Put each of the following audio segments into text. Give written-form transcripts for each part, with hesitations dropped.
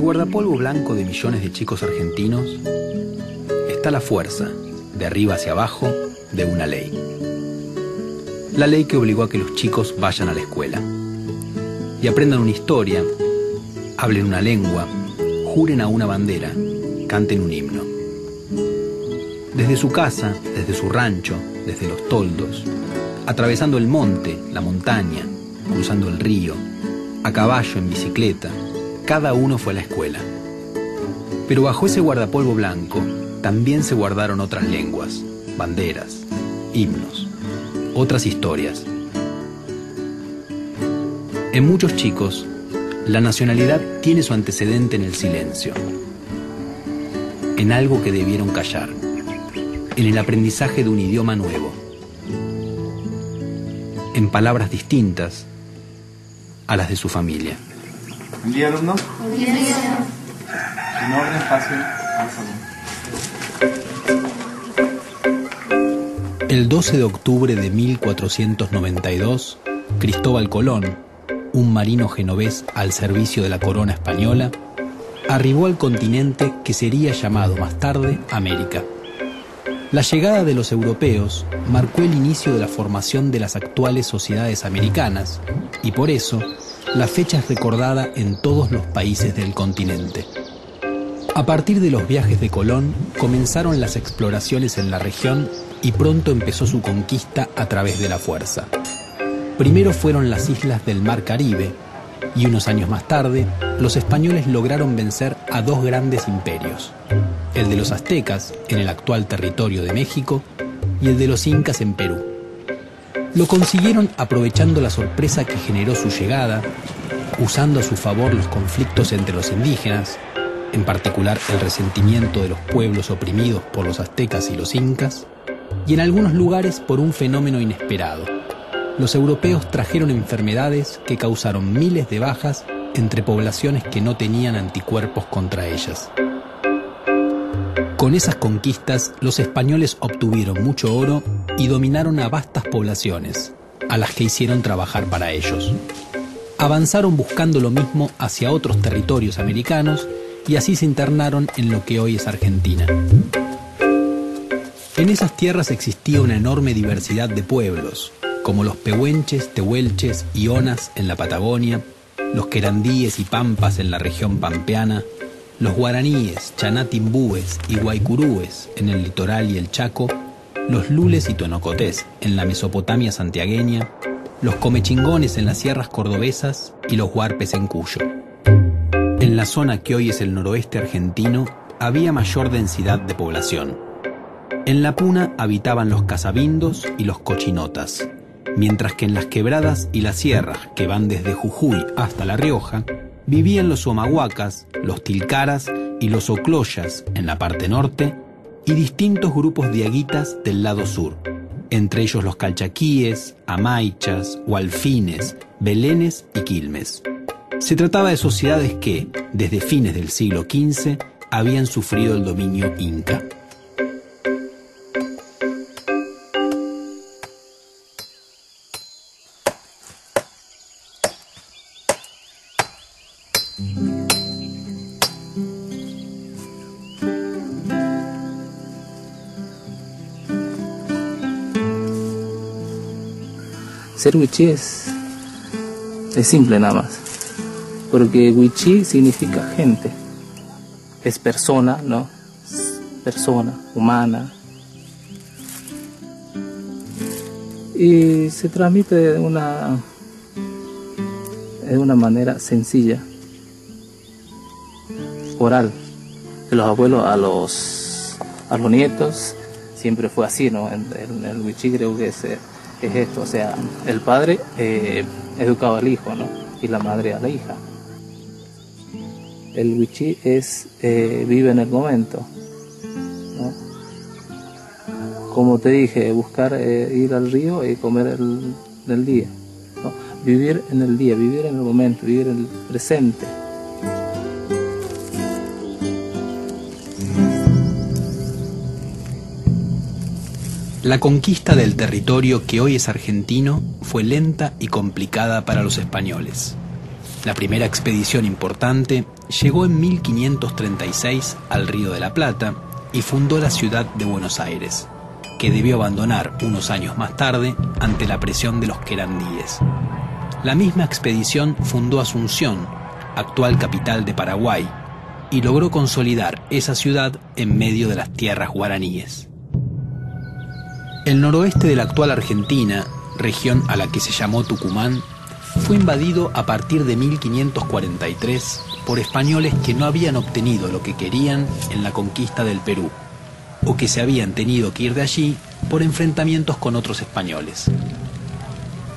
guardapolvo blanco de millones de chicos argentinos está la fuerza, de arriba hacia abajo, de una ley. La ley que obligó a que los chicos vayan a la escuela y aprendan una historia, hablen una lengua, juren a una bandera, canten un himno. Desde su casa, desde su rancho, desde los toldos, atravesando el monte, la montaña, cruzando el río, a caballo, en bicicleta, cada uno fue a la escuela. Pero bajo ese guardapolvo blanco también se guardaron otras lenguas, banderas, himnos, otras historias. En muchos chicos, la nacionalidad tiene su antecedente en el silencio, en algo que debieron callar, en el aprendizaje de un idioma nuevo, en palabras distintas a las de su familia. Buen día, alumno. Buen día, señor. En orden, pasen al salón. El 12 de octubre de 1492, Cristóbal Colón, un marino genovés al servicio de la corona española, arribó al continente que sería llamado más tarde América. La llegada de los europeos marcó el inicio de la formación de las actuales sociedades americanas y por eso la fecha es recordada en todos los países del continente. A partir de los viajes de Colón comenzaron las exploraciones en la región y pronto empezó su conquista a través de la fuerza. Primero fueron las islas del Mar Caribe y unos años más tarde los españoles lograron vencer a dos grandes imperios, el de los aztecas en el actual territorio de México y el de los incas en Perú. Lo consiguieron aprovechando la sorpresa que generó su llegada, usando a su favor los conflictos entre los indígenas, en particular el resentimiento de los pueblos oprimidos por los aztecas y los incas, y en algunos lugares por un fenómeno inesperado. Los europeos trajeron enfermedades que causaron miles de bajas entre poblaciones que no tenían anticuerpos contra ellas. Con esas conquistas, los españoles obtuvieron mucho oro y dominaron a vastas poblaciones, a las que hicieron trabajar para ellos. Avanzaron buscando lo mismo hacia otros territorios americanos y así se internaron en lo que hoy es Argentina. En esas tierras existía una enorme diversidad de pueblos, como los pehuenches, tehuelches y onas en la Patagonia, los querandíes y pampas en la región pampeana, los guaraníes, chanatimbúes y guaycurúes en el litoral y el Chaco, los lules y tonocotés en la Mesopotamia santiagueña, los comechingones en las sierras cordobesas y los huarpes en Cuyo. En la zona que hoy es el noroeste argentino había mayor densidad de población. En la Puna habitaban los casabindos y los cochinotas, mientras que en las quebradas y las sierras que van desde Jujuy hasta La Rioja vivían los humahuacas, los tilcaras y los ocloyas en la parte norte y distintos grupos diaguitas del lado sur, entre ellos los calchaquíes, amaichas, hualfines, belenes y quilmes. Se trataba de sociedades que, desde fines del siglo XV, habían sufrido el dominio inca. Ser wichí es simple nada más, porque wichí significa gente, es persona, ¿no? Persona, humana, y se transmite de una manera sencilla, oral, de los abuelos a los nietos. Siempre fue así, ¿no? El wichí creo que es esto, o sea, el padre educaba al hijo, ¿no? Y la madre a la hija. El wichí vive en el momento, ¿no? Como te dije, buscar ir al río y comer del día, ¿no? Vivir en el día, vivir en el momento, vivir en el presente. La conquista del territorio que hoy es argentino fue lenta y complicada para los españoles. La primera expedición importante llegó en 1536 al Río de la Plata y fundó la ciudad de Buenos Aires, que debió abandonar unos años más tarde ante la presión de los querandíes. La misma expedición fundó Asunción, actual capital de Paraguay, y logró consolidar esa ciudad en medio de las tierras guaraníes. El noroeste de la actual Argentina, región a la que se llamó Tucumán, fue invadido a partir de 1543 por españoles que no habían obtenido lo que querían en la conquista del Perú, o que se habían tenido que ir de allí por enfrentamientos con otros españoles.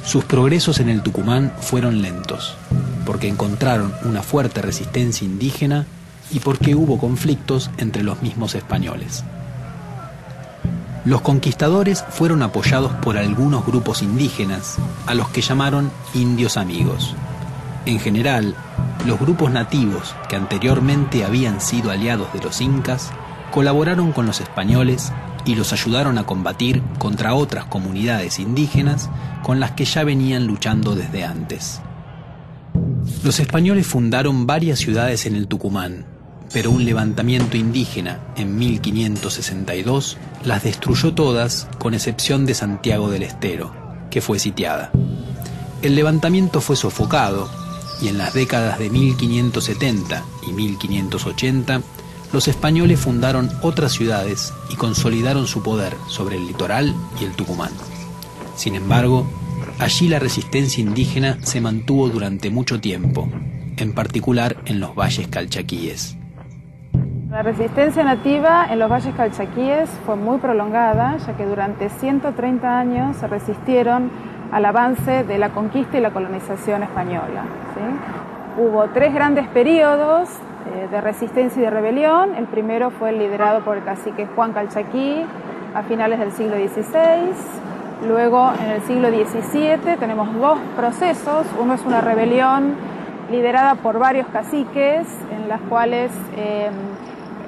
Sus progresos en el Tucumán fueron lentos, porque encontraron una fuerte resistencia indígena y porque hubo conflictos entre los mismos españoles. Los conquistadores fueron apoyados por algunos grupos indígenas, a los que llamaron indios amigos. En general, los grupos nativos que anteriormente habían sido aliados de los incas, colaboraron con los españoles y los ayudaron a combatir contra otras comunidades indígenas con las que ya venían luchando desde antes. Los españoles fundaron varias ciudades en el Tucumán, pero un levantamiento indígena en 1562 las destruyó todas, con excepción de Santiago del Estero, que fue sitiada. El levantamiento fue sofocado y en las décadas de 1570 y 1580 los españoles fundaron otras ciudades y consolidaron su poder sobre el litoral y el Tucumán. Sin embargo, allí la resistencia indígena se mantuvo durante mucho tiempo, en particular en los valles calchaquíes. La resistencia nativa en los valles calchaquíes fue muy prolongada, ya que durante 130 años se resistieron al avance de la conquista y la colonización española, ¿sí? Hubo 3 grandes periodos de resistencia y de rebelión. El primero fue liderado por el cacique Juan Calchaquí a finales del siglo XVI. Luego, en el siglo XVII, tenemos 2 procesos. Uno es una rebelión liderada por varios caciques, en las cuales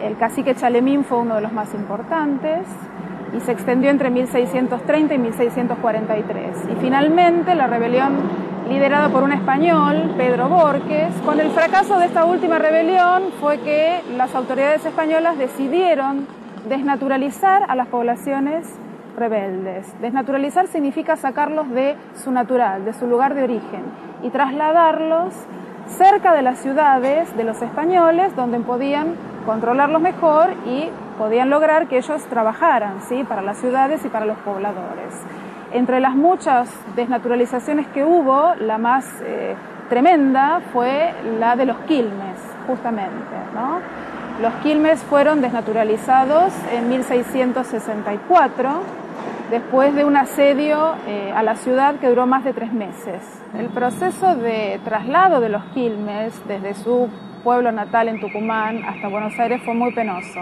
el cacique Chalemín fue uno de los más importantes, y se extendió entre 1630 y 1643. Y finalmente la rebelión liderada por un español, Pedro Borques. Con el fracaso de esta última rebelión fue que las autoridades españolas decidieron desnaturalizar a las poblaciones rebeldes. Desnaturalizar significa sacarlos de su natural, de su lugar de origen, y trasladarlos cerca de las ciudades de los españoles, donde podían controlarlos mejor y podían lograr que ellos trabajaran, ¿sí?, para las ciudades y para los pobladores. Entre las muchas desnaturalizaciones que hubo, la más tremenda fue la de los quilmes, justamente, ¿no? Los quilmes fueron desnaturalizados en 1664, después de un asedio a la ciudad que duró más de 3 meses. El proceso de traslado de los quilmes desde su pueblo natal en Tucumán hasta Buenos Aires fue muy penoso.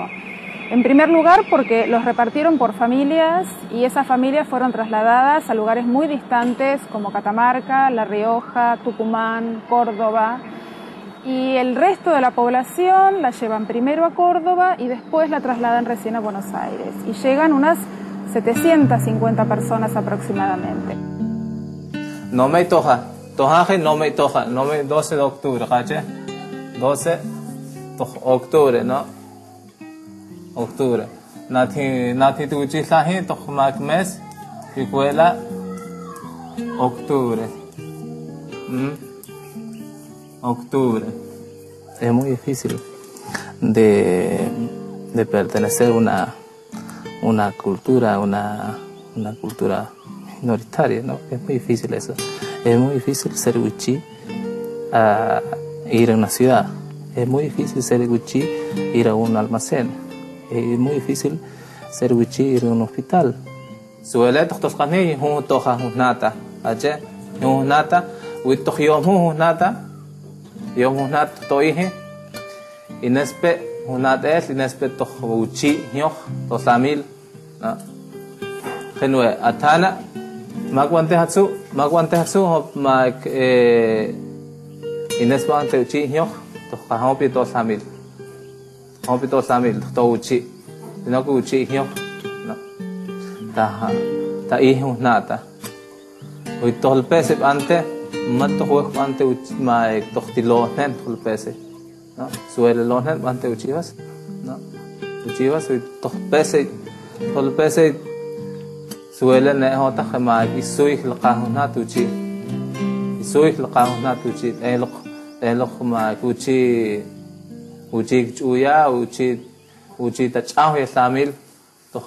En primer lugar, porque los repartieron por familias y esas familias fueron trasladadas a lugares muy distantes como Catamarca, La Rioja, Tucumán, Córdoba. Y el resto de la población la llevan primero a Córdoba y después la trasladan recién a Buenos Aires. Y llegan unas 750 personas aproximadamente. No me toja, tojaje no me toja, no me 12 de octubre, ¿caché? 12 de octubre, ¿no? Octubre. Nati tu chislaje, tohmak mes, picuela, octubre. Octubre. Es muy difícil de pertenecer a una cultura, una cultura minoritaria, ¿no? Es muy difícil eso. Es muy difícil ser wichí a ir a una ciudad. Es muy difícil ser wichí ir a un almacén. Es muy difícil ser wichí ir a un hospital. Suele toscani toja nata, ache, nata, witojo nata, yo nata toije, inespe nata es inespe tojuchi yo tosamil, ¿no? Genue atana, magwante hatsu mag inespe ante uchi yo tojahopi tosamil. Hospital samil to uchi no ku uchi yo no ta hijo nata hoy todo el pese ante mato juego ante uchi ma to tilo nen todo el pese ¿no? Suele los ante uchivas, ¿no? Uchivas y dos peces suele ne hota jamás y sui la cajuna tuchi y sui la cajuna tuchi el jamás uchi chuya uchi tachao y samil to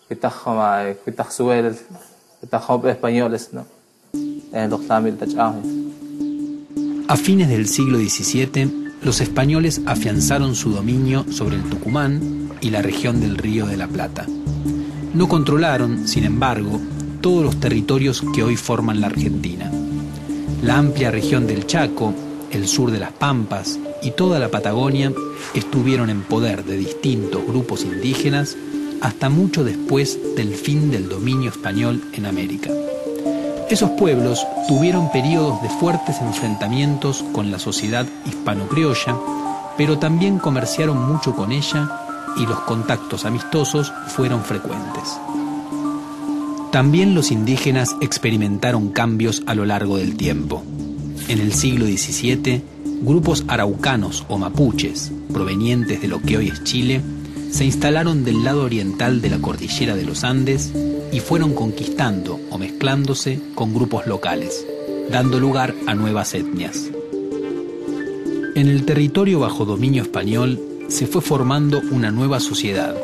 kita jamás kita suele kita job españoles, ¿no? Los samil tachao. A fines del siglo XVII, los españoles afianzaron su dominio sobre el Tucumán y la región del Río de la Plata. No controlaron, sin embargo, todos los territorios que hoy forman la Argentina. La amplia región del Chaco, el sur de las Pampas y toda la Patagonia estuvieron en poder de distintos grupos indígenas hasta mucho después del fin del dominio español en América. Esos pueblos tuvieron periodos de fuertes enfrentamientos con la sociedad hispano-criolla, pero también comerciaron mucho con ella y los contactos amistosos fueron frecuentes. También los indígenas experimentaron cambios a lo largo del tiempo. En el siglo XVII, grupos araucanos o mapuches, provenientes de lo que hoy es Chile, se instalaron del lado oriental de la cordillera de los Andes y fueron conquistando o mezclándose con grupos locales, dando lugar a nuevas etnias. En el territorio bajo dominio español se fue formando una nueva sociedad,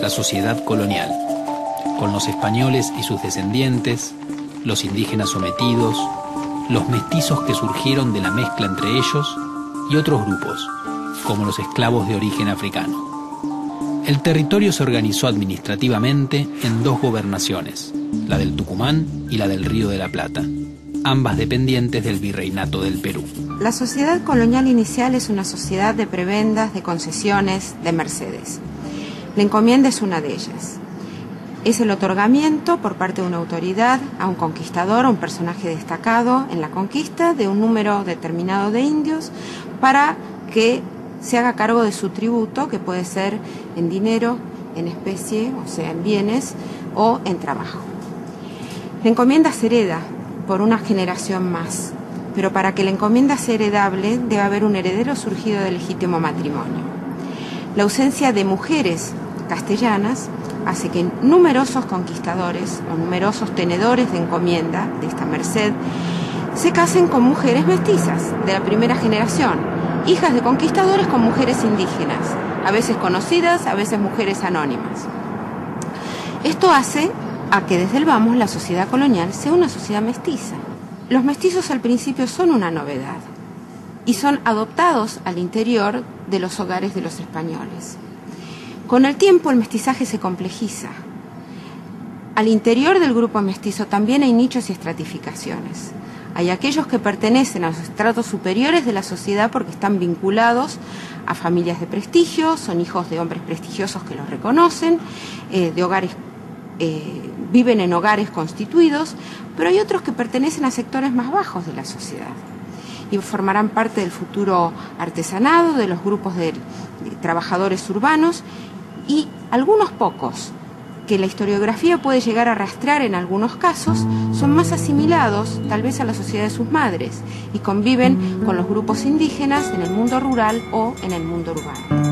la sociedad colonial, con los españoles y sus descendientes, los indígenas sometidos, los mestizos que surgieron de la mezcla entre ellos y otros grupos, como los esclavos de origen africano. El territorio se organizó administrativamente en dos gobernaciones, la del Tucumán y la del Río de la Plata, ambas dependientes del Virreinato del Perú. La sociedad colonial inicial es una sociedad de prebendas, de concesiones, de mercedes. La encomienda es una de ellas. Es el otorgamiento por parte de una autoridad a un conquistador, a un personaje destacado en la conquista de un número determinado de indios para que se haga cargo de su tributo, que puede ser en dinero, en especie, o sea, en bienes o en trabajo. La encomienda se hereda por una generación más, pero para que la encomienda sea heredable debe haber un heredero surgido del legítimo matrimonio. La ausencia de mujeres castellanas hace que numerosos conquistadores o numerosos tenedores de encomienda de esta merced se casen con mujeres mestizas de la primera generación, hijas de conquistadores con mujeres indígenas, a veces conocidas, a veces mujeres anónimas. Esto hace a que desde el vamos la sociedad colonial sea una sociedad mestiza. Los mestizos al principio son una novedad y son adoptados al interior de los hogares de los españoles. Con el tiempo el mestizaje se complejiza. Al interior del grupo mestizo también hay nichos y estratificaciones. Hay aquellos que pertenecen a los estratos superiores de la sociedad porque están vinculados a familias de prestigio, son hijos de hombres prestigiosos que los reconocen, de hogares, viven en hogares constituidos, pero hay otros que pertenecen a sectores más bajos de la sociedad y formarán parte del futuro artesanado, de los grupos de trabajadores urbanos y algunos pocos que la historiografía puede llegar a rastrear en algunos casos, son más asimilados tal vez a la sociedad de sus madres y conviven con los grupos indígenas en el mundo rural o en el mundo urbano.